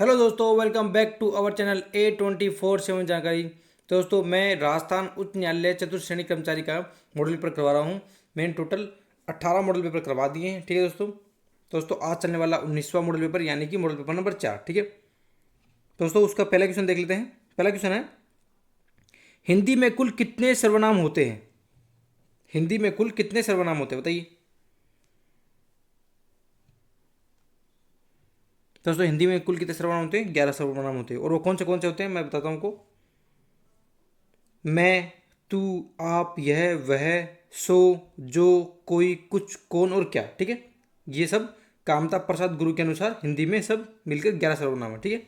Hello दोस्तों, welcome back to our channel A24/7 जानकारी। दोस्तों, मैं राजस्थान उच्च न्यायालय चतुर्थ श्रेणी कर्मचारी का मॉडल पेपर करवा रहा हूँ। मैंने टोटल 18 मॉडल पेपर करवा दिए हैं। ठीक है दोस्तों आज चलने वाला 19वां मॉडल पेपर यानी कि मॉडल पेपर नंबर 4। ठीक है दोस्तों, उसका पहला क्वेश्चन देख लेते हैं। पहला क्वेश्चन है, हिंदी में कुल कितने सर्वनाम होते हैं? हिंदी में कुल कितने सर्वनाम होते हैं बताइए। दोस्तों, हिंदी में कुल कितने सर्वनाम होते हैं? 11 सर्वनाम होते हैं। और वो कौन से होते हैं मैं बताता हूँ आपको। मैं, तू, आप, यह, वह, सो, जो, कोई, कुछ, कौन और क्या। ठीक है, ये सब कामता प्रसाद गुरु के अनुसार हिंदी में सब मिलकर 11 सर्वनाम है। ठीक है,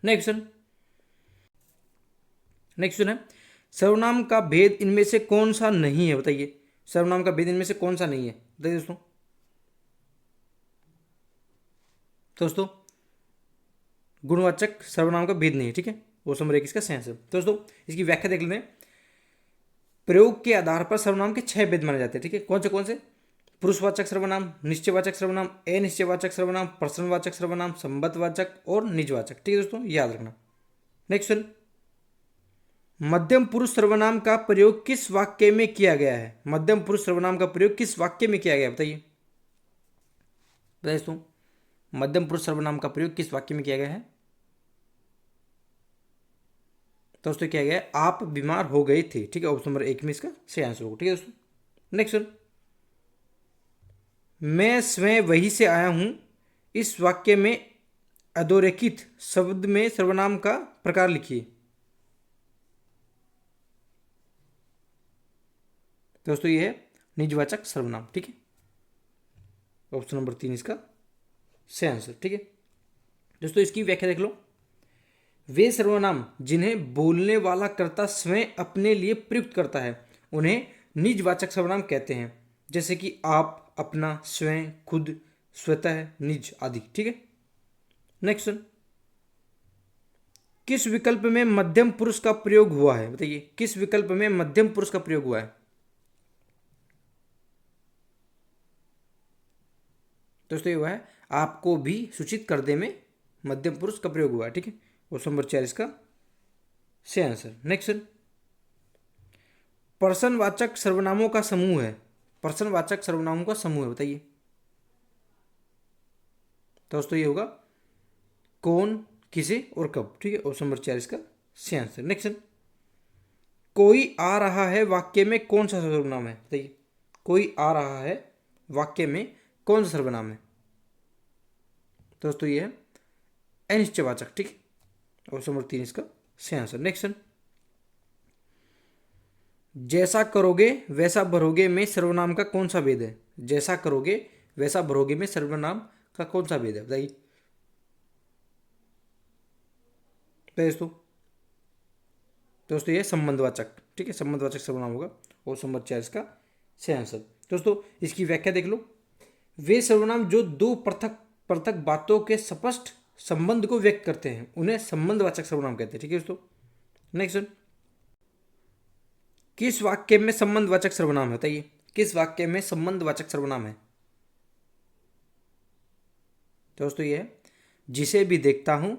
नेक्स्ट क्वेश्चन। नेक्स्ट क्वेश्चन है, सर्वनाम का भेद इनमें से कौन सा नहीं है बताइए। सर्वनाम का भेद इनमें से कौन सा नहीं है बताइए दोस्तों गुणवाचक सर्वनाम का भेद नहीं है। ठीक है, वो नंबर 1 इसका सेंस है। दोस्तों, इसकी व्याख्या देख लेते हैं। प्रयोग के आधार पर सर्वनाम के 6 भेद माने जाते हैं। ठीक है, कौन से? पुरुषवाचक सर्वनाम, निश्चयवाचक सर्वनाम, अनिश्चयवाचक सर्वनाम, प्रश्नवाचक सर्वनाम, संबंधवाचक और निजवाचक। ठीक है दोस्तों, याद रखना। नेक्स्ट क्वेश्चन, मध्यम पुरुष सर्वनाम का प्रयोग किस वाक्य में किया गया है? मध्यम पुरुष सर्वनाम का प्रयोग किस वाक्य में किया गया है बताइए। दोस्तों, मध्यम पुरुष सर्वनाम का प्रयोग किस वाक्य में किया गया है? दोस्तों, क्या गया? आप बीमार हो गए थे। ठीक है, ऑप्शन नंबर 1 में इसका सही आंसर होगा। ठीक है दोस्तों, नेक्स्ट क्वेश्चन, मैं स्वयं वहीं से आया हूं, इस वाक्य में अधोरेखित शब्द में सर्वनाम का प्रकार लिखिए। दोस्तों, ये है निजवाचक सर्वनाम। ठीक है, ऑप्शन नंबर 3 इसका सही आंसर। ठीक है दोस्तों, इसकी व्याख्या देख लो। वे सर्वनाम जिन्हें बोलने वाला कर्ता स्वयं अपने लिए प्रयुक्त करता है उन्हें निजवाचक सर्वनाम कहते हैं, जैसे कि आप, अपना, स्वयं, खुद, स्वतः, निज आदि। ठीक है, नेक्स्ट, किस विकल्प में मध्यम पुरुष का प्रयोग हुआ है बताइए। किस विकल्प में मध्यम पुरुष का प्रयोग हुआ है? दोस्तों, ये हुआ है आपको भी सूचित कर दे में मध्यम पुरुष का प्रयोग हुआ है। ठीक है, ऑप्शन नंबर 4 इसका सही आंसर। नेक्स्ट, प्रश्नवाचक सर्वनामों का समूह है। प्रश्नवाचक सर्वनामों का समूह है बताइए। दोस्तों, ये होगा कौन, किसे और कब। ठीक है, ऑप्शन नंबर 4 इसका सही आंसर। नेक्स्ट, कोई आ रहा है वाक्य में कौन सा सर्वनाम है बताइए। कोई आ रहा है वाक्य में कौन सा सर्वनाम है? दोस्तों, ये है अनिश्चयवाचक। ठीक है, ऑप्शन नंबर 3 इसका सही आंसर। नेक्स्ट, जैसा करोगे वैसा भरोगे में सर्वनाम का कौन सा भेद है? जैसा करोगे वैसा भरोगे में सर्वनाम का कौन सा भेद है बताइए दोस्तों। दोस्तों, ये संबंधवाचक। ठीक है, संबंधवाचक सर्वनाम होगा और नंबर 4 इसका सही आंसर। दोस्तों, इसकी व्याख्या देख लो। वे सर्वनाम जो दो पृथक पृथक बातों के स्पष्ट संबंध को व्यक्त करते हैं उन्हें संबंधवाचक सर्वनाम कहते हैं। ठीक है दोस्तों, नेक्स्ट, किस वाक्य में संबंधवाचक सर्वनाम है बताइए। किस वाक्य में संबंधवाचक सर्वनाम है? दोस्तों, ये है जिसे भी देखता हूं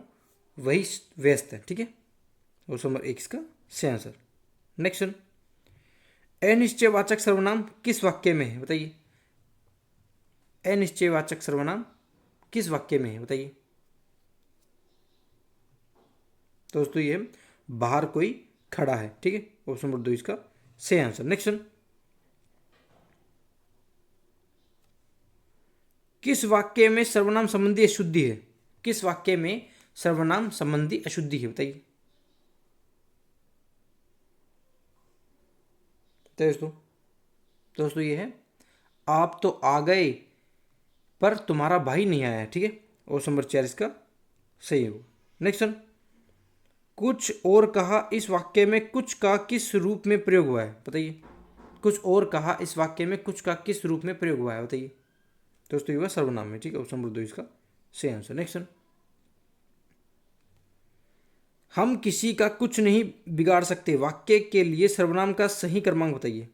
वही व्यस्त है। ठीक है, ऑप्शन नंबर 1 इसका सही आंसर। नेक्स्ट, अनिश्चयवाचक सर्वनाम किस वाक्य में है बताइए। अनिश्चयवाचक सर्वनाम किस वाक्य में है बताइए। दोस्तों, ये बाहर कोई खड़ा है। ठीक है, ऑप्शन नंबर 2 इसका सही आंसर। नेक्स्ट, किस वाक्य में सर्वनाम संबंधी अशुद्धि है? किस वाक्य में सर्वनाम संबंधी अशुद्धि है बताइए दोस्तों। दोस्तों, ये है आप तो आ गए पर तुम्हारा भाई नहीं आया। ठीक है, ऑप्शन नंबर 4 इसका सही होगा। नेक्स्ट, कुछ और कहा इस वाक्य में कुछ का किस रूप में प्रयोग हुआ है बताइए। कुछ और कहा इस वाक्य में कुछ का किस रूप में प्रयोग हुआ है बताइए। दोस्तों, ये हुआ सर्वनाम में। ठीक है, ऑप्शन नंबर 2 इसका सही आंसर। नेक्स्ट, हम किसी का कुछ नहीं बिगाड़ सकते वाक्य के लिए सर्वनाम का सही क्रमांक बताइए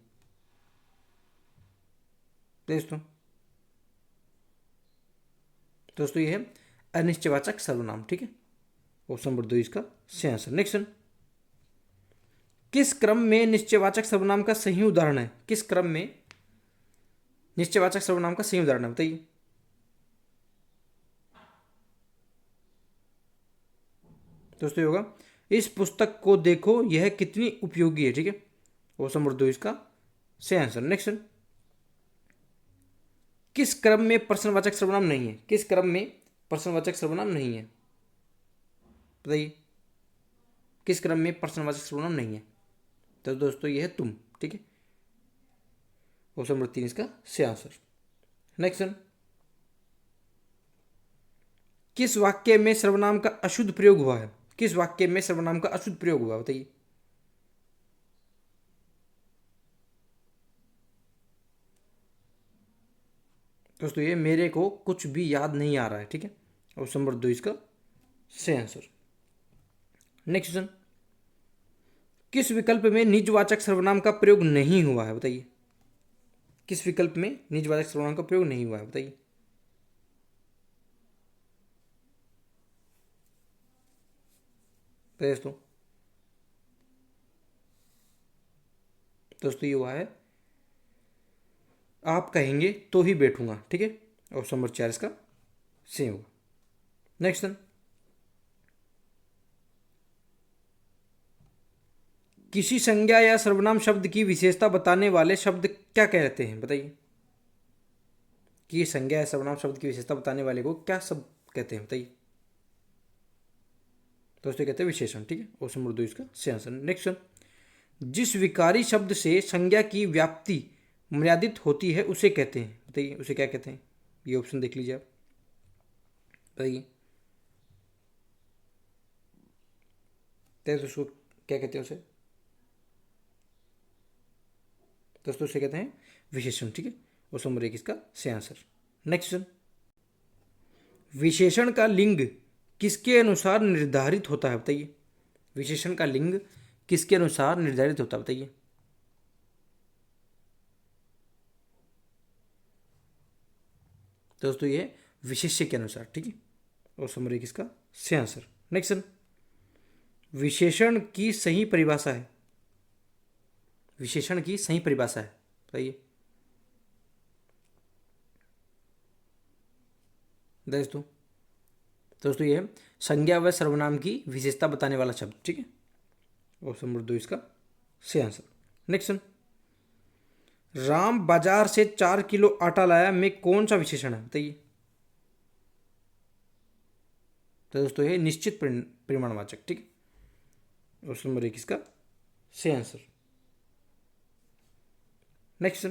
दोस्तों। दोस्तों, ये है अनिश्चयवाचक सर्वनाम। ठीक है, ऑप्शन नंबर 2 इसका सही आंसर। नेक्स्ट, किस क्रम में निश्चयवाचक सर्वनाम का सही उदाहरण है? किस क्रम में निश्चयवाचक सर्वनाम का सही उदाहरण है, बताइए। दोस्तों होगा, इस पुस्तक को देखो यह कितनी उपयोगी है। ठीक है, ऑप्शन नंबर 2 इसका सही आंसर। नेक्स्ट, किस क्रम में प्रश्नवाचक सर्वनाम नहीं है? किस क्रम में प्रश्नवाचक सर्वनाम नहीं है, बताइए। किस क्रम में प्रश्नवाचक सर्वनाम नहीं है? तो दोस्तों ये है तुम। ठीक है, ऑप्शन नंबर 3 इसका सही आंसर। नेक्स्ट, किस वाक्य में सर्वनाम का अशुद्ध प्रयोग हुआ है? किस वाक्य में सर्वनाम का अशुद्ध प्रयोग हुआ, बताइए। दोस्तों ये मेरे को कुछ भी याद नहीं आ रहा है। ठीक है, ऑप्शन नंबर 2 इसका सही आंसर। नेक्स्ट क्वेश्चन, किस विकल्प में निजवाचक सर्वनाम का प्रयोग नहीं हुआ है, बताइए। किस विकल्प में निजवाचक सर्वनाम का प्रयोग नहीं हुआ है, बताइए। दोस्तों ये हुआ है आप कहेंगे तो ही बैठूंगा। ठीक है, ऑप्शन नंबर 4 इसका सही होगा। नेक्स्ट, किसी संज्ञा या सर्वनाम शब्द की विशेषता बताने वाले शब्द क्या कहते हैं, बताइए। कि संज्ञा या सर्वनाम शब्द की विशेषता बताने वाले को क्या शब्द कहते हैं, बताइए। दोस्तों कहते हैं विशेषण। ठीक है, ऑप्शन नंबर 2 इसका सही आंसर। नेक्स्ट, जिस विकारी शब्द से संज्ञा की व्याप्ति मर्यादित होती है उसे कहते हैं, बताइए। उसे क्या कहते हैं? ये ऑप्शन देख लीजिए आप, बताइए। उसको क्या कहते हैं? उसे दोस्तों उसे कहते हैं विशेषण। ठीक है, ऑप्शन नंबर 1 इसका सही आंसर। नेक्स्ट, विशेषण का लिंग किसके अनुसार निर्धारित होता है, बताइए। विशेषण का लिंग किसके अनुसार निर्धारित होता है, बताइए। दोस्तों ये विशेष्य के अनुसार। ठीक है, ऑप्शन नंबर 1 इसका सही आंसर। नेक्स्ट, विशेषण की सही परिभाषा है। विशेषण की सही परिभाषा है, बताइए। दोस्तों ये संज्ञा व सर्वनाम की विशेषता बताने वाला शब्द। ठीक है, ऑप्शन नंबर 2 इसका सही आंसर। नेक्स्ट, राम बाजार से 4 किलो आटा लाया में कौन सा विशेषण है, बताइए। तो दोस्तों ये निश्चित परिमाणवाचक। ठीक है, ऑप्शन नंबर 1 इसका सही आंसर। नेक्स्ट,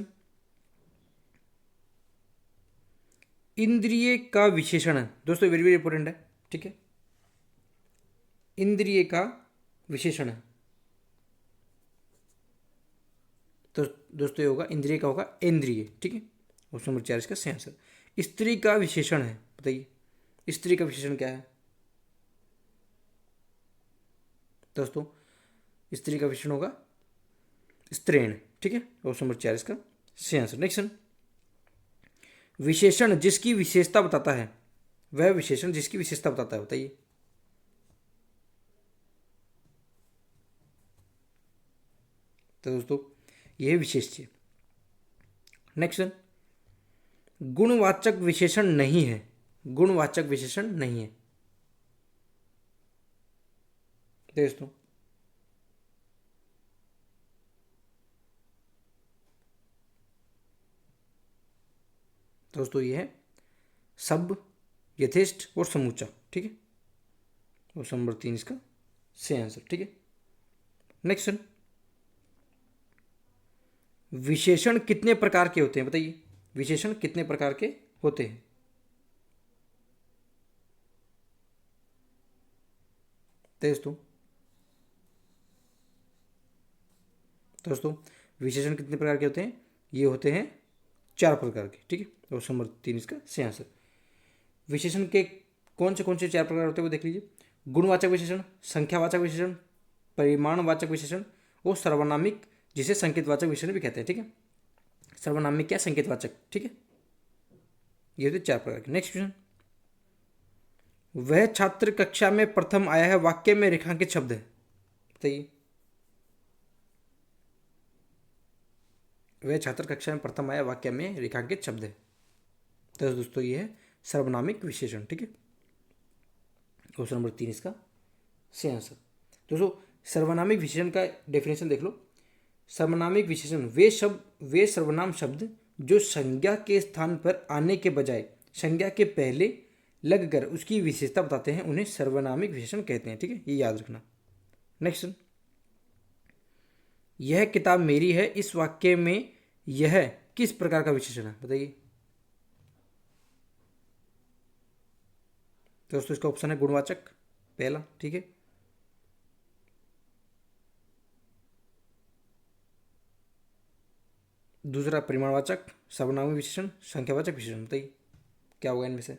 इंद्रिय का विशेषण है। दोस्तों वेरी वेरी इंपॉर्टेंट है। ठीक है, इंद्रिय का विशेषण है। तो दोस्तों ये होगा इंद्रिय का होगा इंद्रिय। ठीक है, ऑप्शन नंबर 4 इसका सही आंसर। स्त्री का विशेषण है, बताइए। स्त्री का विशेषण क्या है? दोस्तों स्त्री का विशेषण होगा स्त्रीण। ठीक है, ऑप्शन नंबर 4 इसका सही आंसर। नेक्स्ट, विशेषण जिसकी विशेषता बताता है, वह विशेषण जिसकी विशेषता बताता है, बताइए। तो दोस्तों यह विशेष्य। नेक्स्ट, गुणवाचक विशेषण नहीं है। गुणवाचक विशेषण नहीं है दोस्तों ये है सब, यथेष्ट और समूचा। ठीक है, ऑप्शन नंबर 3 इसका सही आंसर। ठीक है, नेक्स्ट, विशेषण कितने प्रकार के होते हैं, बताइए। विशेषण कितने प्रकार के होते हैं? दोस्तों विशेषण कितने प्रकार के होते हैं? ये होते हैं 4 प्रकार के। ठीक है, ऑप्शन नंबर 3 इसका सही आंसर। विशेषण के कौन से 4 प्रकार होते हैं वो देख लीजिए। गुणवाचक विशेषण, संख्यावाचक विशेषण, परिमाणवाचक विशेषण और सर्वनामिक, जिसे संकेतवाचक विशेषण भी कहते हैं। ठीक है, सर्वनामिक क्या, संकेतवाचक। ठीक है, ये होते 4 प्रकार के। नेक्स्ट क्वेश्चन, वह छात्र कक्षा में प्रथम आया है, वाक्य में रेखांकित शब्द है, बताइए। वह छात्र कक्षा में प्रथम आया, वाक्य में रेखांकित शब्द है। तो दोस्तों ये है सर्वनामिक विशेषण, ठीक है। क्वेश्चन नंबर 3 इसका सही आंसर। दोस्तों सर्वनामिक विशेषण का डेफिनेशन देख लो। सर्वनामिक विशेषण वे सर्वनाम शब्द जो संज्ञा के स्थान पर आने के बजाय संज्ञा के पहले लगकर उसकी विशेषता बताते हैं, उन्हें सर्वनामिक विशेषण कहते हैं, ठीक है, ये याद रखना। नेक्स्ट, यह किताब मेरी है, इस वाक्य में यह किस प्रकार का विशेषण है, बताइए। दोस्तों इसका ऑप्शन है गुणवाचक, पहला, ठीक है। दूसरा परिमाणवाचक, सर्वनामी विशेषण, संख्यावाचक विशेषण, बताइए क्या होगा इनमें से।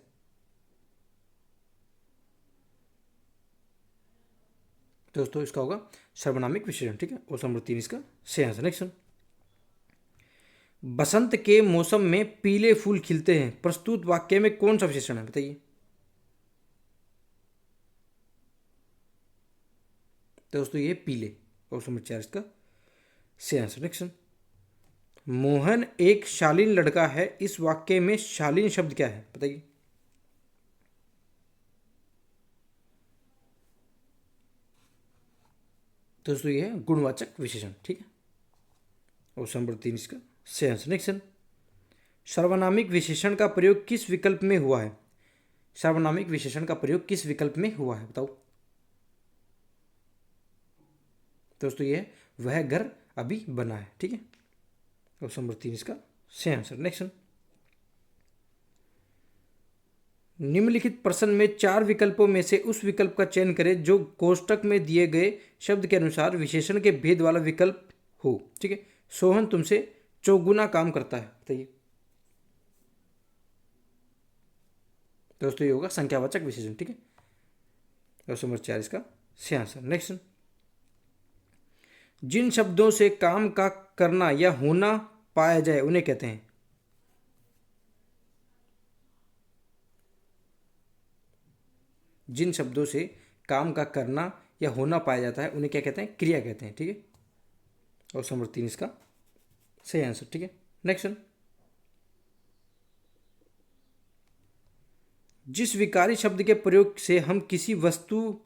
दोस्तों इसका होगा सर्वनामिक विशेषण, ठीक है। ऑप्शन नंबर 3 इसका सही आंसर। नेक्स्ट, बसंत के मौसम में पीले फूल खिलते हैं, प्रस्तुत वाक्य में कौन सा विशेषण है, बताइए। दोस्तों ये पीले, ऑप्शन नंबर 4 इसका सही आंसर। नेक्स्ट, मोहन एक शालीन लड़का है, इस वाक्य में शालीन शब्द क्या है, बताइए। दोस्तों ये है गुणवाचक विशेषण, ठीक है। ऑप्शन नंबर 3 इसका सही आंसर। नेक्स्ट, सर्वनामिक विशेषण का प्रयोग किस विकल्प में हुआ है। सर्वनामिक विशेषण का प्रयोग किस विकल्प में हुआ है, बताओ। दोस्तों ये वह घर अभी बना है, ठीक है। ऑप्शन नंबर 3 इसका सही आंसर। नेक्स्ट, निम्नलिखित प्रश्न में 4 विकल्पों में से उस विकल्प का चयन करें जो कोष्टक में दिए गए शब्द के अनुसार विशेषण के भेद वाला विकल्प हो, ठीक है। सोहन तुमसे चौगुना काम करता है, बताइए। दोस्तों ये होगा संख्यावाचक विशेषण, ठीक है। ऑप्शन नंबर 4 इसका सही आंसर। नेक्स्ट, जिन शब्दों से काम का करना या होना पाया जाए उन्हें कहते हैं। जिन शब्दों से काम का करना या होना पाया जाता है उन्हें क्या कहते हैं, क्रिया कहते हैं, ठीक है। ऑप्शन नंबर 3 इसका सही आंसर, ठीक है। नेक्स्ट, जिस विकारी शब्द के प्रयोग से हम किसी वस्तु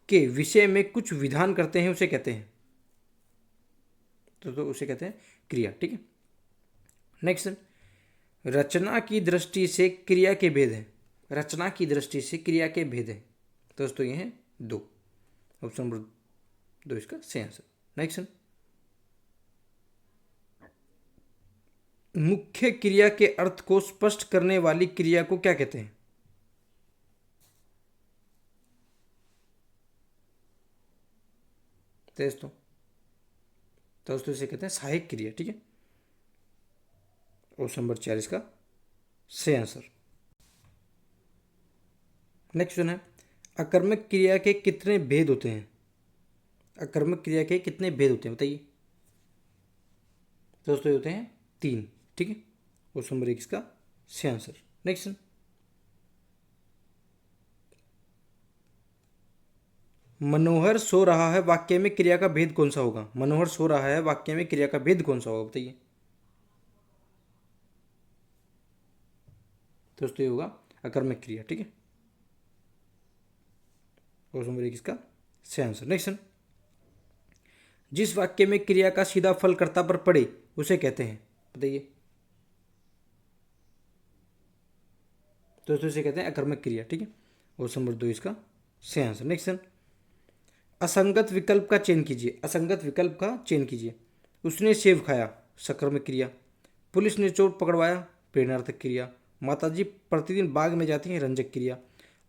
के विषय में कुछ विधान करते हैं उसे कहते हैं। तो उसे कहते हैं क्रिया, ठीक है। नेक्स्ट, रचना की दृष्टि से क्रिया के भेद है। रचना की दृष्टि से क्रिया के भेद है, दोस्तों ये हैं 2। ऑप्शन नंबर 2 इसका सही आंसर। नेक्स्ट, मुख्य क्रिया के अर्थ को स्पष्ट करने वाली क्रिया को क्या कहते हैं। दोस्तों इसे कहते हैं सहायक क्रिया, ठीक है। ऑप्शन नंबर 4 इसका सही आंसर। नेक्स्ट है, अकर्मक क्रिया के कितने भेद होते हैं। अकर्मक क्रिया के कितने भेद होते हैं, बताइए। दोस्तों ये होते हैं 3, ठीक है। ऑप्शन नंबर 1 इसका सही आंसर। नेक्स्ट, मनोहर सो रहा है, वाक्य में क्रिया का भेद कौन सा होगा। मनोहर सो रहा है, वाक्य में क्रिया का भेद कौन सा होगा, बताइए। दोस्तों ये होगा अकर्मक क्रिया, ठीक है। ऑप्शन नंबर 1 इसका सही आंसर। नेक्स्ट, जिस वाक्य में क्रिया का सीधा फल कर्ता पर पड़े उसे कहते हैं, बताइए। दोस्तों इसे कहते हैं अकर्मक क्रिया, ठीक है। ऑप्शन नंबर 2 इसका सही आंसर। नेक्स्ट, असंगत विकल्प का चयन कीजिए। असंगत विकल्प का चयन कीजिए। उसने सेब खाया, सकर्मक क्रिया। पुलिस ने चोर पकड़वाया, प्रेरणार्थक क्रिया। माताजी प्रतिदिन बाग में जाती हैं, रंजक क्रिया।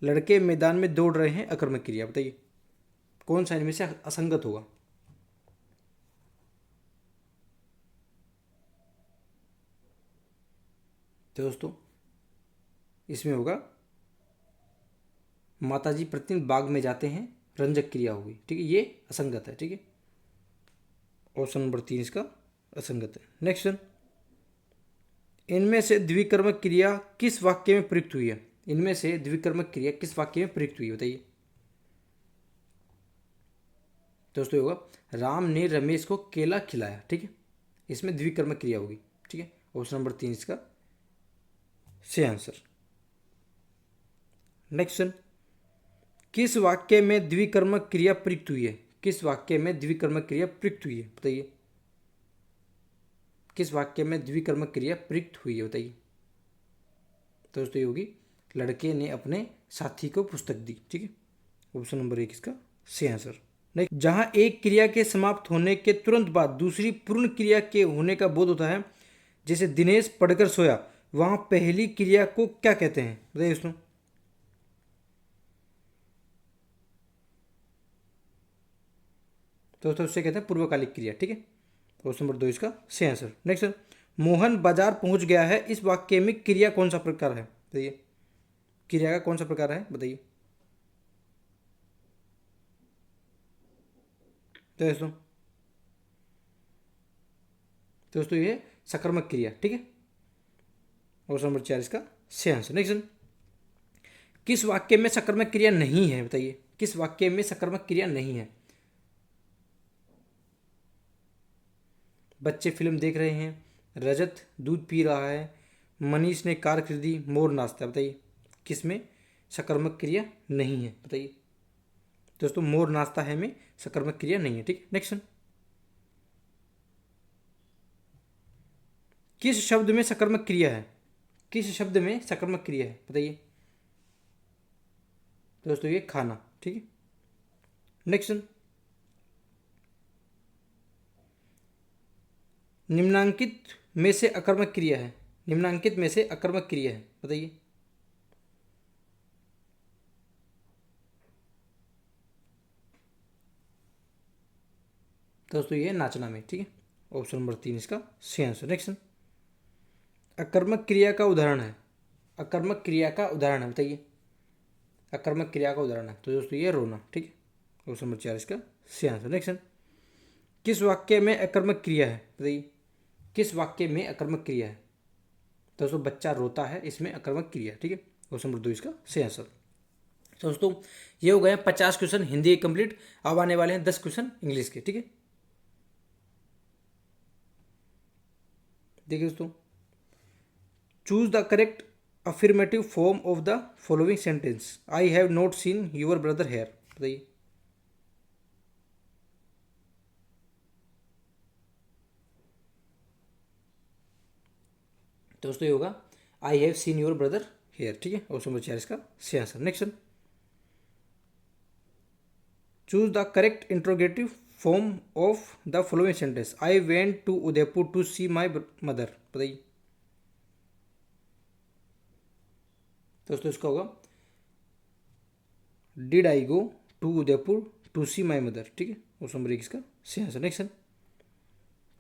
लड़के मैदान में दौड़ रहे हैं, अकर्मक क्रिया। बताइए कौन सा इनमें से असंगत होगा। तो दोस्तों इसमें होगा माताजी प्रतिदिन बाग में जाते हैं, रंजक क्रिया होगी, ठीक है। ये असंगत है, ठीक है। ऑप्शन नंबर 3 इसका असंगत है। नेक्स्ट, इनमें से द्विकर्मक क्रिया किस वाक्य में प्रयुक्त हुई है। इनमें से द्विकर्मक क्रिया किस वाक्य में प्रयुक्त हुई, बताइए। दोस्तों होगा राम ने रमेश को केला खिलाया, ठीक है, इसमें द्विकर्मक क्रिया होगी, ठीक है। ऑप्शन नंबर 3 इसका सही आंसर। नेक्स्ट क्वेश्चन, किस वाक्य में द्विकर्मक क्रिया प्रयुक्त हुई है, किस वाक्य में द्विकर्मक क्रिया प्रयुक्त हुई है, बताइए। किस वाक्य में द्विकर्मक क्रिया प्रयुक्त हुई है, बताइए। दोस्तों ये होगी लड़के ने अपने साथी को पुस्तक दी, ठीक है। ऑप्शन नंबर 1 इसका सही आंसर। नहीं, जहां एक क्रिया के समाप्त होने के तुरंत बाद दूसरी पूर्ण क्रिया के होने का बोध होता है, जैसे दिनेश पढ़कर सोया, वहां पहली क्रिया को क्या कहते हैं, बताइए दोस्तों। दोस्तों उससे कहते हैं पूर्वकालिक क्रिया, ठीक है। ऑप्शन नंबर 2 इसका सही आंसर। नेक्स्ट, मोहन बाजार पहुंच गया है, इस वाक्य में क्रिया कौन सा प्रकार है, बताइए। क्रिया का कौन सा प्रकार है, बताइए। दोस्तों दोस्तों ये सकर्मक क्रिया, ठीक है। ऑप्शन नंबर 4 इसका सही आंसर। नेक्स्ट, किस वाक्य में सकर्मक क्रिया नहीं है, बताइए। किस वाक्य में सकर्मक क्रिया नहीं है। बच्चे फिल्म देख रहे हैं, रजत दूध पी रहा है, मनीष ने कार खरीदी, मोर नाचता है, बताइए किस में सकर्मक क्रिया नहीं है, बताइए। दोस्तों मोर नाचता है में सकर्मक क्रिया नहीं है, ठीक। नेक्स्ट, किस शब्द में सकर्मक क्रिया है, किस शब्द में सकर्मक क्रिया है, बताइए। दोस्तों ये खाना, ठीक है। नेक्स्ट, निम्नांकित में से अकर्मक क्रिया है, निम्नांकित में से अकर्मक क्रिया है, बताइए। दोस्तों ये नाचना में, ठीक है। ऑप्शन नंबर 3 इसका सही आंसर। नेक्स्ट, अकर्मक क्रिया का उदाहरण है, अकर्मक क्रिया का उदाहरण है, बताइए। अकर्मक क्रिया का उदाहरण है तो दोस्तों ये रोना, ठीक है। ऑप्शन नंबर 4 इसका सही आंसर। नेक्स्ट, किस वाक्य में अकर्मक क्रिया है, बताइए। किस वाक्य में अकर्मक क्रिया है। दोस्तों बच्चा रोता है, इसमें अकर्मक क्रिया, ठीक है। ऑप्शन नंबर 2 इसका सही आंसर। तो दोस्तों ये हो गए 50 क्वेश्चन हिंदी के कंप्लीट। अब आने वाले हैं 10 क्वेश्चन इंग्लिश के, ठीक है। देखिए दोस्तों, choose the correct affirmative form of the following sentence, I have not seen your brother here, बताइए। दोस्तों ये होगा I have seen your brother here, ठीक है। ऑप्शन नंबर 4 इसका सही answer. Next, choose the correct interrogative form of the following sentence, I went to Udaipur to see my mother, बताइए। दोस्तों इसका होगा did I go to Udaipur to see my mother, ठीक है। ऑप्शन नंबर 1 इसका सही answer. Next,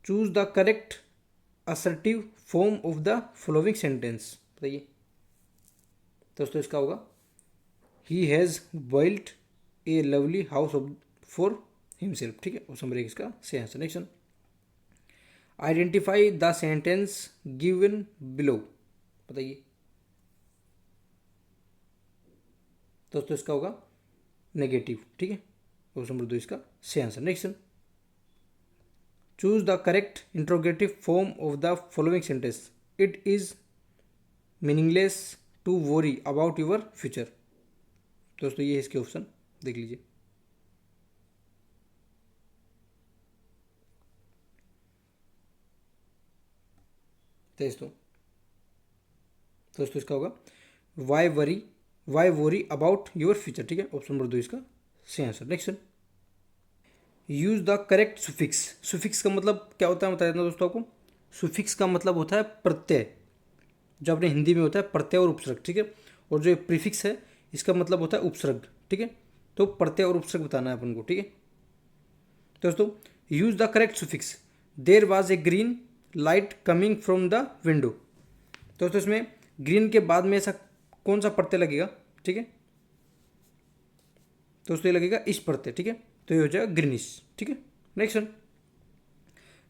choose the correct assertive form of the following sentence, बताइए। दोस्तों इसका होगा he has built A lovely house for himself, ठीक है। ऑप्शन नंबर 1 इसका सही answer. Next, identify the sentence given below, बताइए। दोस्तों इसका होगा नेगेटिव, ठीक है। ऑप्शन नंबर 2 इसका सही answer. Next, choose the correct interrogative form of the following sentence, it is meaningless to worry about your future. दोस्तों ये इसके ऑप्शन देख लीजिए। दोस्तों इसका होगा why worry about your future, ठीक है। ऑप्शन नंबर 2 इसका सही answer. Next, use the correct suffix, suffix का मतलब क्या होता है बता देना दोस्तों आपको। सुफिक्स का मतलब होता है प्रत्यय, जो अपने हिंदी में होता है प्रत्यय और उपसर्ग, ठीक है। और जो प्रीफिक्स है इसका मतलब होता है उपसर्ग, ठीक है। तो प्रत्यय और उपसर्ग बताना है अपन को, ठीक है। दोस्तों use the correct suffix, there was a green light coming from the window. दोस्तों इसमें ग्रीन के बाद में ऐसा कौन सा प्रत्यय लगेगा, ठीक है। दोस्तों ये लगेगा इस प्रत्यय, ठीक है। तो ये हो जाएगा ग्रीनिश, ठीक है। Next one,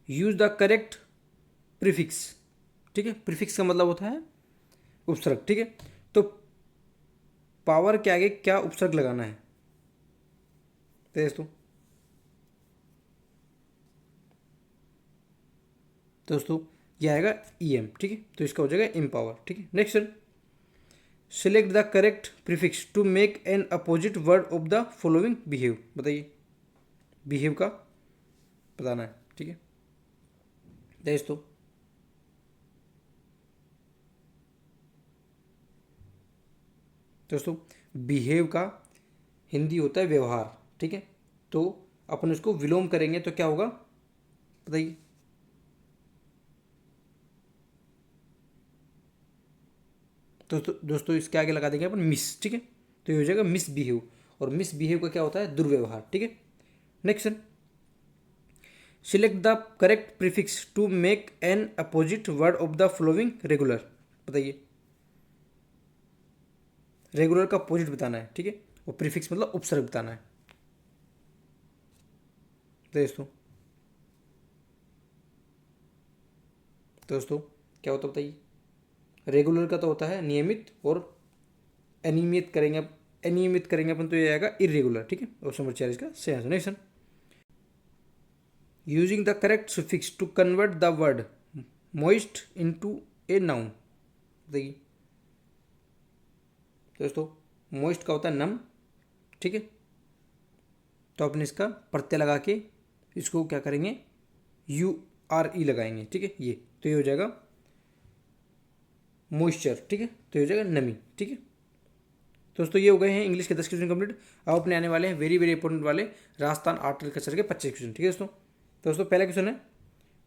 use the correct prefix, ठीक है। प्रीफिक्स का मतलब होता है उपसर्ग, ठीक है। तो पावर के आगे क्या उपसर्ग लगाना है दोस्तों ये आएगा EM, ठीक है। तो इसका हो जाएगा इम्पावर, ठीक है। Next, select the correct prefix to make an opposite word of the following behave. बताइए, बिहेव का बताना है, ठीक है दोस्तों बिहेव का हिंदी होता है व्यवहार, ठीक है। तो अपन उसको विलोम करेंगे तो क्या होगा बताइए। दोस्तों इसके आगे लगा देंगे अपन मिस, ठीक है। तो ये हो जाएगा मिस बिहेव, और मिस बिहेव का क्या होता है दुर्व्यवहार, ठीक है। Next, select the correct prefix to make an opposite word of the following regular. बताइए, रेगुलर का अपोजिट बताना है, ठीक है। और प्रीफिक्स मतलब उपसर्ग बताना है दोस्तों क्या होता है बताइए। रेगुलर का तो होता है नियमित, और अनियमित करेंगे अपन तो ये आएगा इरेगुलर, ठीक है। ऑप्शन नंबर 4 इसका सही answer. Next, using the correct suffix to convert the word moist into a noun. बताइए दोस्तों, मोइस्ट का होता है नम, ठीक है। तो अपन इसका प्रत्यय लगा के इसको क्या करेंगे URE लगाएंगे, ठीक है। ये हो जाएगा मॉइस्चर, ठीक है। तो ये हो जाएगा नमी, ठीक है। दोस्तों ये हो गए हैं इंग्लिश के 10 क्वेश्चन कंप्लीट। अब अपने आने वाले हैं वेरी वेरी इंपॉर्टेंट वाले राजस्थान आर्ट एंड कल्चर के 25 क्वेश्चन, ठीक है दोस्तों पहला क्वेश्चन है,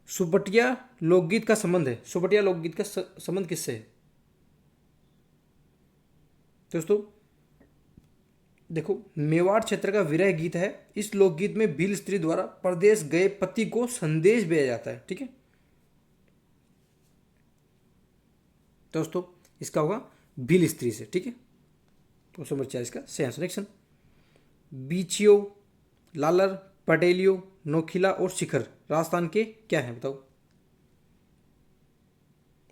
सुबटिया लोकगीत का संबंध है। सुबटिया लोकगीत का संबंध किससे है दोस्तों। देखो, मेवाड़ क्षेत्र का विरह गीत है। इस लोकगीत में भील स्त्री द्वारा परदेश गए पति को संदेश भेजा जाता है, ठीक है दोस्तों। इसका होगा भील स्त्री से, ठीक है। तो नंबर 4 इसका सही आंसर। नेक्स्ट, बीचियो, लालर, पटेलियो, नोखिला और शिखर राजस्थान के क्या हैं बताओ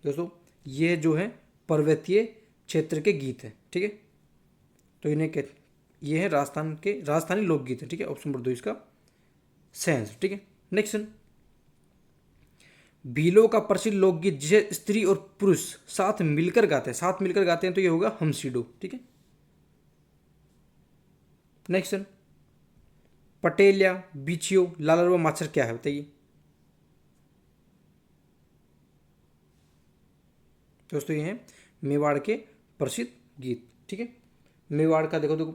दोस्तों। ये जो है पर्वतीय क्षेत्र के गीत हैं, ठीक है। तो इन्हें ये है राजस्थानी लोकगीत है, ठीक है। ऑप्शन नंबर 2 इसका सही आंसर, ठीक है। नेक्स्ट, भीलों का प्रसिद्ध लोकगीत जिसे स्त्री और पुरुष साथ मिलकर गाते हैं तो ये होगा हमसीडो, ठीक है। नेक्स्ट, पटेलिया, बिछियो, लालर व माछर क्या है बताइए दोस्तों। ये है मेवाड़ के प्रसिद्ध गीत, ठीक है। मेवाड़ का देखो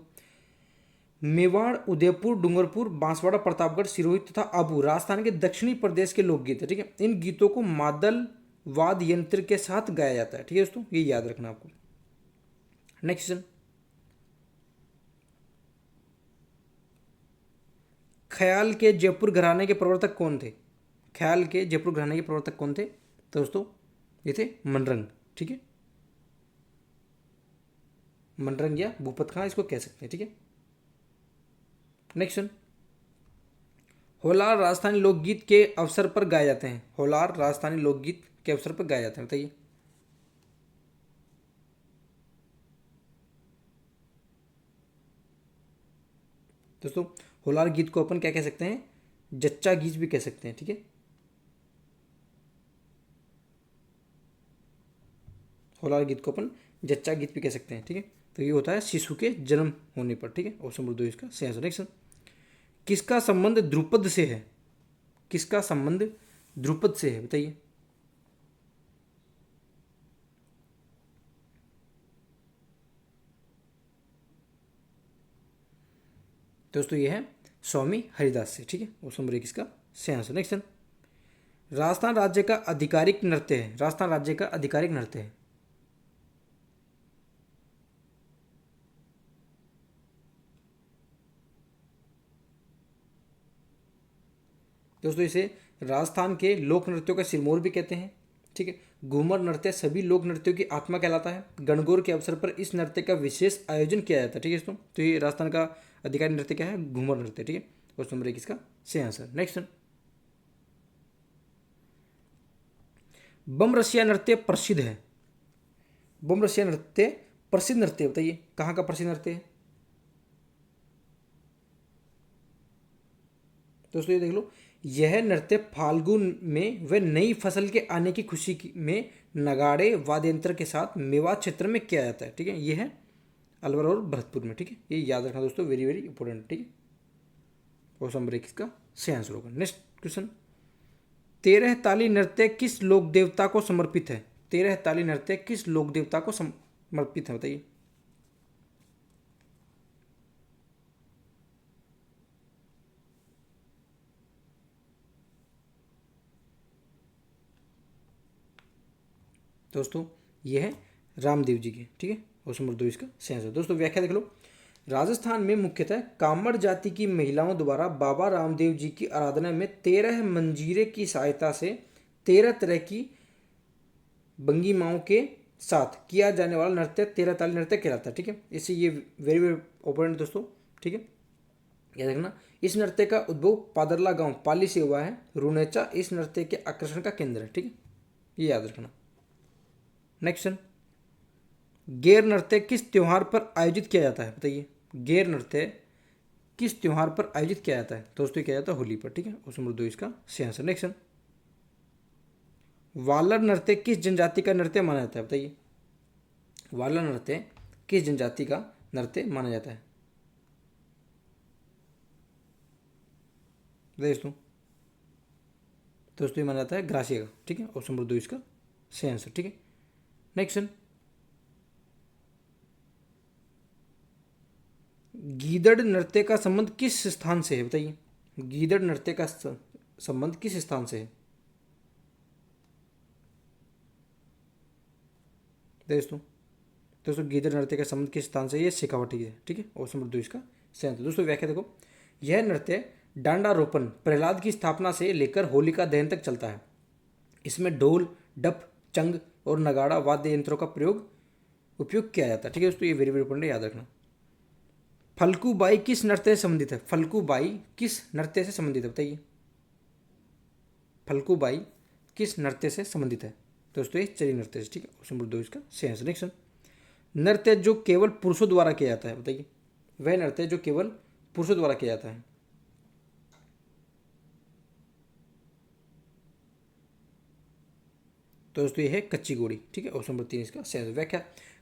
मेवाड़, उदयपुर, डूंगरपुर, बांसवाड़ा, प्रतापगढ़, सिरोही तथा आबू राजस्थान के दक्षिणी प्रदेश के लोकगीत है, ठीक है। इन गीतों को मादल वाद्य यंत्र के साथ गाया जाता है, ठीक है दोस्तों। ये याद रखना आपको। नेक्स्ट, ख्याल के जयपुर घराने के प्रवर्तक कौन थे। ख्याल के जयपुर घराने के प्रवर्तक कौन थे तो दोस्तों ये थे मनरंग, ठीक है। मनरंग या भूपत खां इसको कह सकते हैं, ठीक है। नेक्स्ट, होलार राजस्थानी लोकगीत के अवसर पर गाए जाते हैं। होलार राजस्थानी लोकगीत के अवसर पर गाए जाते हैं बताइए दोस्तों। होलार गीत को अपन क्या कह सकते हैं, जच्चा गीत भी कह सकते हैं, ठीक है। होलार गीत को अपन जच्चा गीत भी कह सकते हैं, ठीक है। तो ये होता है शिशु के जन्म होने पर, ठीक है। ऑप्शन नंबर 2 इसका सही आंसर। नेक्स्ट, किसका संबंध ध्रुपद से है। किसका संबंध ध्रुपद से है बताइए दोस्तों। ये है स्वामी हरिदास से, ठीक है। ऑप्शन नंबर 1 इसका सही आंसर। नेक्स्ट, राजस्थान राज्य का आधिकारिक नृत्य है। राजस्थान राज्य का आधिकारिक नृत्य है दोस्तों। इसे राजस्थान के लोक नृत्यों का सिरमौर भी कहते हैं, ठीक है। घूमर नृत्य सभी लोक नृत्यों की आत्मा कहलाता है। गणगौर के अवसर पर इस नृत्य का विशेष आयोजन किया जाता है, ठीक है दोस्तों। तो ये राजस्थान का आधिकारिक नृत्य क्या है, घूमर नृत्य, ठीक है। क्वेश्चन नंबर 1 इसका सही आंसर। नेक्स्ट, बम रसिया नृत्य प्रसिद्ध है। बम रसिया नृत्य प्रसिद्ध नृत्य बताइए, कहाँ का प्रसिद्ध नृत्य है दोस्तों? ये देख लो, यह नृत्य फाल्गुन में व नई फसल के आने की में नगाड़े वाद्य यंत्र के साथ मेवात क्षेत्र में किया जाता है। ठीक है, ये है अलवर और भरतपुर में। ठीक है, ये याद रखना दोस्तों, वेरी वेरी इंपॉर्टेंट। ठीक है, क्वेश्चन नंबर 21 का सही आंसर होगा। नेक्स्ट क्वेश्चन, 13 ताली नृत्य किस लोक देवता को समर्पित है? 13 ताली नृत्य किस लोक देवता को समर्पित है बताइए? दोस्तों ये है रामदेव जी के। ठीक है, क्वेश्चन नंबर 2 इसका सही आंसर। दोस्तों व्याख्या देख लो, राजस्थान में मुख्यतः कामड़ जाति की महिलाओं द्वारा बाबा रामदेव जी की आराधना में 13 मंजीरे की सहायता से 13 तरह की भंगिमाओं के साथ किया जाने वाला नृत्य 13 ताली नृत्य कहलाता है। ठीक है, इससे ये वेरी वेरी इंपॉर्टेंट दोस्तों। ठीक है, याद रखना, इस नृत्य का उद्भव पादरला गांव पाली से हुआ है। रुनेचा इस नृत्य के आकर्षण का केंद्र है। ठीक है, ये याद रखना। नेक्स्ट, गैर नृत्य किस त्योहार पर आयोजित किया जाता है बताइए? गैर नृत्य किस त्योहार पर आयोजित किया जाता है दोस्तों? किया जाता है होली पर। ठीक है, क्वेश्चन नंबर 2 इसका सही आंसर। नेक्स्ट, वालर नृत्य किस जनजाति का नृत्य माना जाता है बताइए? वालर नृत्य किस जनजाति का नृत्य माना जाता है दोस्तों ये माना जाता है ग्रासिया का। ठीक है, ऑप्शन नंबर 2 इसका सही आंसर। ठीक है, नेक्स्ट, गीदड़ नृत्य का संबंध किस स्थान से है बताइए? गीदड़ नृत्य का संबंध किस स्थान से है दोस्तों गीदड़ नृत्य का संबंध किस स्थान से? ये शेखावाटी है। ठीक है, ऑप्शन नंबर 2 इसका सही आंसर। दोस्तों व्याख्या देखो, यह नृत्य डांडारोपण प्रहलाद की स्थापना से लेकर होलिका दहन तक चलता है। इसमें ढोल, डप, चंग और नगाड़ा वाद्य यंत्रों का उपयोग किया जाता है। ठीक है दोस्तों, ये वेरी वेरी इंपॉर्टेंट, याद रखना। फल्गुबाई किस नृत्य से संबंधित है? फल्गुबाई किस नृत्य से संबंधित है बताइए? फल्गुबाई किस नृत्य से संबंधित है दोस्तों? ये चरी नृत्य से। ठीक है, ऑप्शन नंबर 2 इसका सही आंसर। नेक्स्ट, नृत्य जो केवल पुरुषों द्वारा किया जाता है बताइए? वह नृत्य जो केवल पुरुषों द्वारा किया जाता है तो दोस्तों ये है कच्ची घोड़ी। ठीक है, ऑप्शन नंबर 3 इसका सही आंसर। व्याख्या,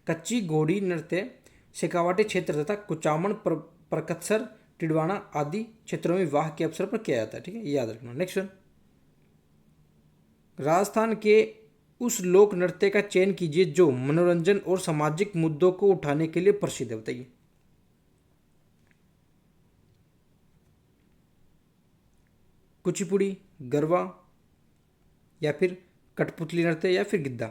कच्ची घोड़ी नृत्य शेखावाटी क्षेत्र तथा कुचामन, परकत्सर, टिडवाना आदि क्षेत्रों में विवाह के अवसर पर किया जाता है। ठीक है, ये याद रखना। नेक्स्ट, राजस्थान के उस लोक नृत्य का चयन कीजिए जो मनोरंजन और सामाजिक मुद्दों को उठाने के लिए प्रसिद्ध है बताइए? कुचिपुड़ी, गरबा, या फिर कठपुतली नृत्य, या फिर गिद्दा?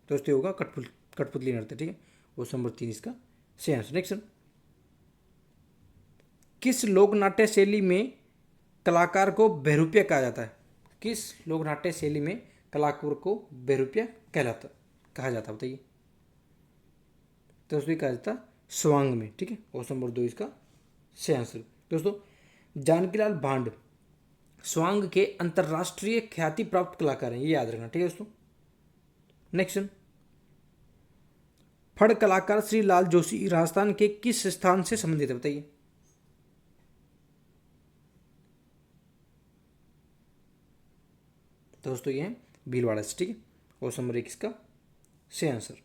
दोस्तों होगा कठपुतली नृत्य। ठीक है, वो नंबर 3 इसका सही आंसर। नेक्स्ट, किस लोक नाट्य शैली में कलाकार को बहरूपिया कहा जाता है? किस लोक नाट्य शैली में कलाकार को बहरूपिया कहा जाता है बताइए? तो उसमें कहा जाता स्वांग में। ठीक है, ऑप्शन नंबर 2 इसका सही आंसर। दोस्तों जानकीलाल भांड स्वांग के अंतर्राष्ट्रीय ख्याति प्राप्त कलाकार हैं, ये याद रखना। ठीक है दोस्तों, नेक्स्ट, फड़ कलाकार श्री लाल जोशी राजस्थान के किस स्थान से संबंधित है बताइए? दोस्तों ये है भीलवाड़ा से। ठीक है, ऑप्शन नंबर 1 इसका सही आंसर।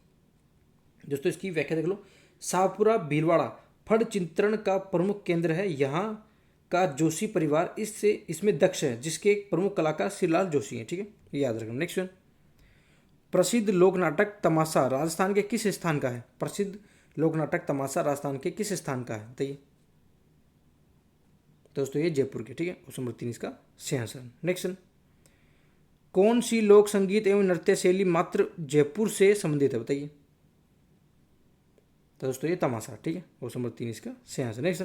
दोस्तों इसकी व्याख्या देख लो, शाहपुरा भीलवाड़ा फड़ चिंतरण का प्रमुख केंद्र है। यहाँ का जोशी परिवार इसमें दक्ष है, जिसके प्रमुख कलाकार श्रीलाल जोशी हैं। ठीक है, ये याद रखना। नेक्स्ट, प्रसिद्ध लोक नाटक तमाशा राजस्थान के किस स्थान का है? प्रसिद्ध लोक नाटक तमाशा राजस्थान के किस स्थान का है बताइए? दोस्तों ये जयपुर के। ठीक है, ऑप्शन नंबर 3 इसका सही आंसर। नेक्स्ट, कौन सी लोक संगीत एवं नृत्य शैली मात्र जयपुर से संबंधित है बताइए? तो दोस्तों ये तमाशा। ठीक है, ऑप्शन नंबर 3 इसका सही आंसर। नेक्स्ट,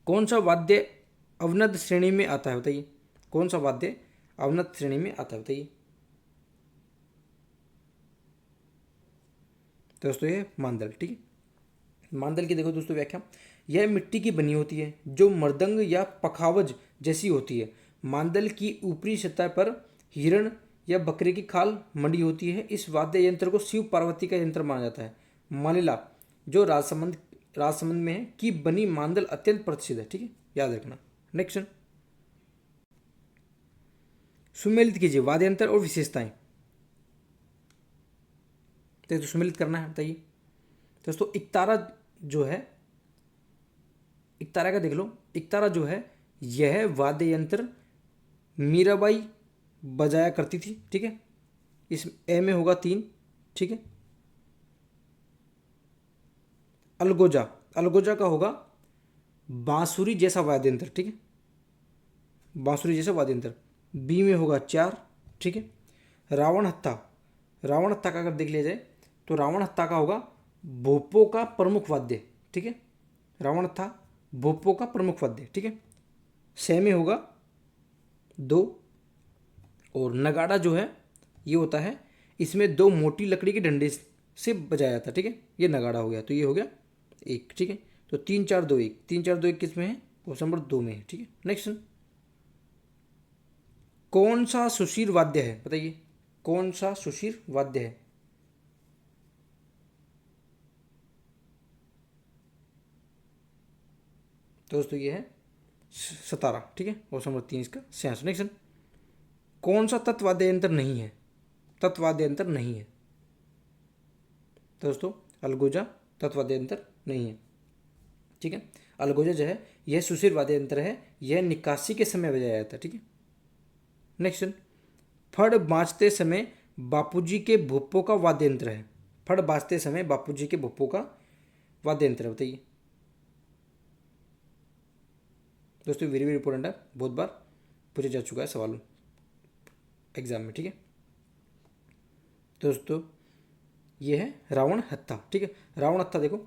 कौन सा वाद्य अवनद श्रेणी में आता है बताइए? कौन सा वाद्य अवनद श्रेणी में आता है बताइए? दोस्तों ये मांदल। ठीक है, मांदल की देखो दोस्तों व्याख्या, यह मिट्टी की बनी होती है जो मृदंग या पखावज जैसी होती है। मांदल की ऊपरी सतह पर हिरण या बकरे की खाल मंडी होती है। इस वाद्य यंत्र को शिव पार्वती का यंत्र माना जाता है। मानिला जो राजसमंद में है की बनी मांदल अत्यंत प्रसिद्ध है। ठीक है, याद रखना। नेक्स्ट, सुमेलित कीजिए वाद्यंत्र और विशेषताएं। तो सुमेलित करना है, बताइए दोस्तों। इकतारा जो है, इकतारा का देख लो। इकतारा जो है यह वाद्य यंत्र मीराबाई बजाया करती थी। ठीक है, इस ए में होगा 3। ठीक है, अलगोजा, अलगोजा का होगा बांसुरी जैसा वाद्य यंत्र। ठीक है, बांसुरी जैसा वाद्य यंत्र। बी में होगा 4। ठीक है, रावण हत्था, रावण हत्था का अगर देख लिया जाए तो रावण हत्था का होगा भोपो का प्रमुख वाद्य। ठीक है, रावण हत्था भोपो का प्रमुख वाद्य। ठीक है, से में होगा 2। और नगाड़ा जो है ये होता है, इसमें 2 मोटी लकड़ी के डंडे से बजाया जाता है। ठीक है, ये नगाड़ा हो गया, तो ये हो गया 1। ठीक है, तो 3 4 2 1, 3 4 2 1 किस में है? ऑप्शन नंबर 2 में है। ठीक है, नेक्स्ट, कौन सा सुशीर वाद्य है? बताइए कौन सा सुशीर वाद्य है? दोस्तों ये है सतारा। ठीक है, ऑप्शन नंबर 3 इसका सही आंसर। नेक्स्ट, कौन सा तत्वाद्य यंत्र नहीं है? तत्वाद्य यंत्र नहीं है दोस्तों, अलगोजा तत्वाद्य यंत्र नहीं है। ठीक है, अलगोजा जो है यह सुशीर वाद्य यंत्र है, यह निकासी के समय बजाया जाता है। ठीक है, नेक्स्ट, फड़ बाँचते समय बापूजी के भोप्पो का वाद्य यंत्र है। फड़ बाँचते समय बापूजी के भोप्पो का वाद्य यंत्र है, बताइए दोस्तों। वेरी वेरी इंपॉर्टेंट है, बहुत बार पूछा जा चुका है सवाल एग्जाम में। ठीक है दोस्तों, ये है रावण हत्था। ठीक है, रावण हत्था देखो,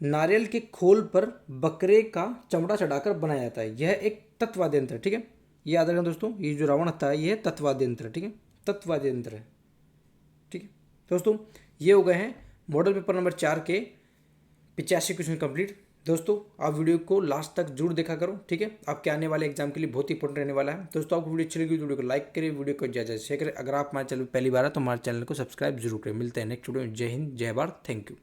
नारियल के खोल पर बकरे का चमड़ा चढ़ाकर बनाया जाता है, यह एक तत्वाद्य यंत्र है। ठीक है, ये याद रखना दोस्तों, ये जो रावण हत्था है ये तत्वाद्य यंत्र है। ठीक है, तत्वाद्य यंत्र है। ठीक है दोस्तों, ये हो गए हैं मॉडल पेपर नंबर 4 के 85 क्वेश्चन कंप्लीट। दोस्तों आप वीडियो को लास्ट तक जरूर देखा करो। ठीक है, आपके आने वाले एग्जाम के लिए बहुत ही इंपॉर्टेंट रहने वाला है। दोस्तों आपको वीडियो अच्छी लगी तो वीडियो को लाइक करें, वीडियो को ज़्यादा शेयर करें। अगर आप हमारे चैनल पहली बार है तो हमारे चैनल को सब्सक्राइब जरूर करें। मिलते हैं नेक्स्ट वीडियो में। जय हिंद, जय भारत, थैंक यू।